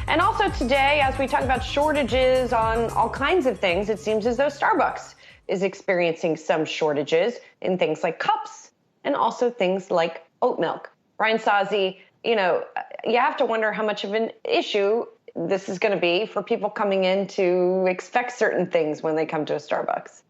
And also today, as we talk about shortages on all kinds of things, it seems as though Starbucks is experiencing some shortages in things like cups and also things like oat milk. Brian Sozzi, you have to wonder how much of an issue this is going to be for people coming in to expect certain things when they come to a Starbucks.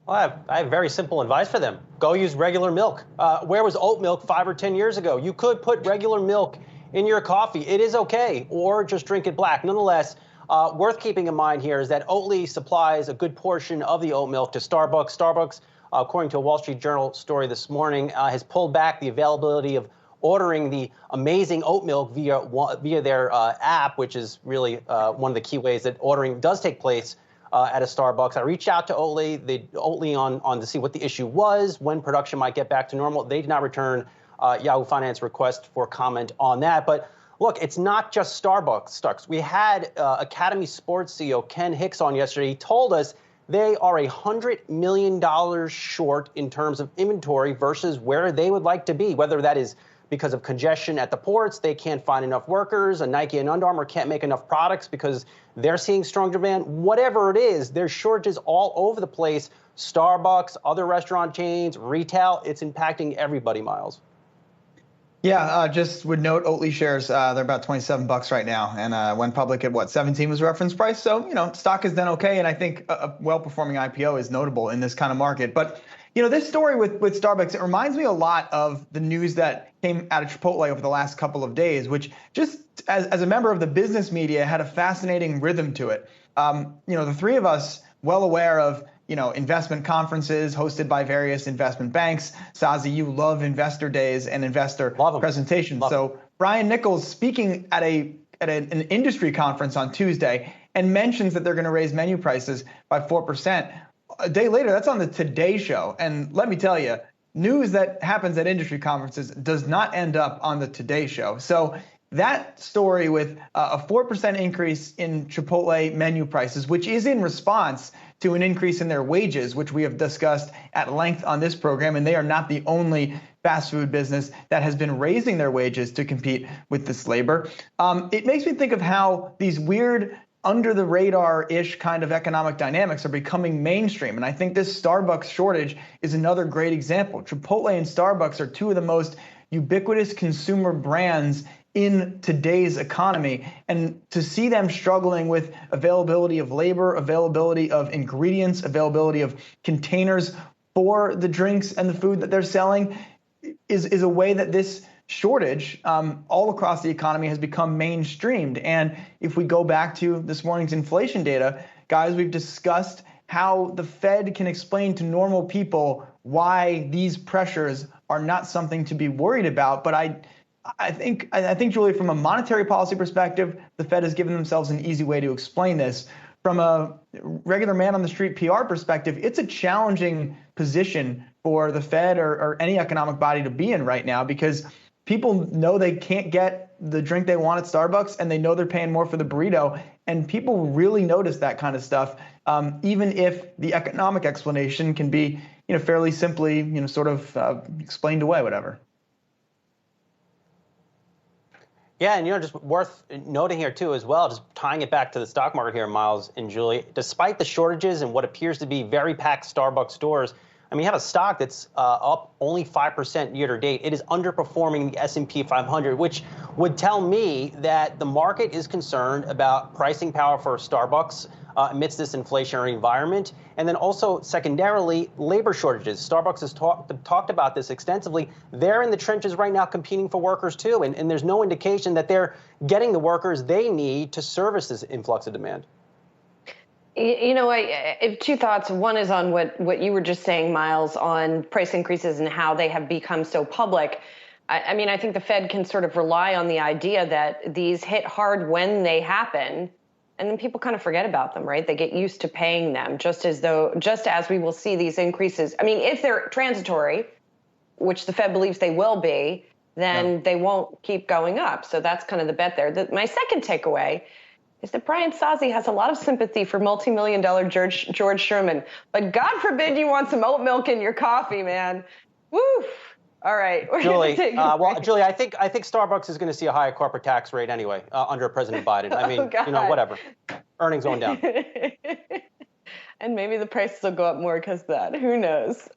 Well, I have very simple advice for them. Go use regular milk. Where was oat milk 5 or 10 years ago? You could put regular milk in your coffee. It is okay, or just drink it black. Nonetheless, worth keeping in mind here is that Oatly supplies a good portion of the oat milk to Starbucks. Starbucks, according to a Wall Street Journal story this morning, has pulled back the availability of ordering the amazing oat milk via their app, which is really one of the key ways that ordering does take place at a Starbucks. I reached out to Oatly on to see what the issue was, when production might get back to normal. They did not return Yahoo Finance request for comment on that. But look, it's not just Starbucks. We had Academy Sports CEO Ken Hicks on yesterday. He told us they are $100 million short in terms of inventory versus where they would like to be, whether that is because of congestion at the ports, they can't find enough workers, and Nike and Under Armour can't make enough products because they're seeing strong demand. Whatever it is, there's shortages all over the place. Starbucks, other restaurant chains, retail, it's impacting everybody, Myles. Yeah, just would note Oatly shares, they're about $27 right now, and went public at 17 was reference price. So, stock has done okay, and I think a well-performing IPO is notable in this kind of market. But this story with Starbucks, it reminds me a lot of the news that came out of Chipotle over the last couple of days, which just as a member of the business media had a fascinating rhythm to it. The three of us well aware of, investment conferences hosted by various investment banks. Sozzi, you love investor days and investor presentations. So Brian Nichols speaking at an industry conference on Tuesday and mentions that they're going to raise menu prices by 4%. A day later, that's on the Today Show. And let me tell you, news that happens at industry conferences does not end up on the Today Show. So that story with a 4% increase in Chipotle menu prices, which is in response to an increase in their wages, which we have discussed at length on this program, and they are not the only fast food business that has been raising their wages to compete with this labor. It makes me think of how these weird under the radar-ish kind of economic dynamics are becoming mainstream. And I think this Starbucks shortage is another great example. Chipotle and Starbucks are two of the most ubiquitous consumer brands in today's economy. And to see them struggling with availability of labor, availability of ingredients, availability of containers for the drinks and the food that they're selling is a way that this shortage all across the economy has become mainstreamed. And if we go back to this morning's inflation data, guys, we've discussed how the Fed can explain to normal people why these pressures are not something to be worried about. But I think, Julie, from a monetary policy perspective, the Fed has given themselves an easy way to explain this. From a regular man on the street PR perspective, it's a challenging position for the Fed or any economic body to be in right now, because people know they can't get the drink they want at Starbucks, and they know they're paying more for the burrito. And people really notice that kind of stuff, even if the economic explanation can be, fairly simply, explained away, whatever. Yeah, and just worth noting here too as well, just tying it back to the stock market here, Myles and Julie, despite the shortages and what appears to be very packed Starbucks stores, you have a stock that's up only 5% year to date. It is underperforming the S&P 500, which would tell me that the market is concerned about pricing power for Starbucks amidst this inflationary environment. And then also, secondarily, labor shortages. Starbucks has talked about this extensively. They're in the trenches right now competing for workers, too. And there's no indication that they're getting the workers they need to service this influx of demand. I have two thoughts. One is on what you were just saying, Myles, on price increases and how they have become so public. I think the Fed can sort of rely on the idea that these hit hard when they happen, and then people kind of forget about them, right? They get used to paying them, just as we will see these increases. If they're transitory, which the Fed believes they will be, then they won't keep going up. So that's kind of the bet there. My second takeaway is that Brian Sozzi has a lot of sympathy for multi-million-dollar George Sherman. But God forbid you want some oat milk in your coffee, man. Woo! All right, we're Julie. gonna take a break. Julie, I think Starbucks is going to see a higher corporate tax rate anyway under President Biden. I mean, whatever. Earnings going down. And maybe the prices will go up more because of that. Who knows?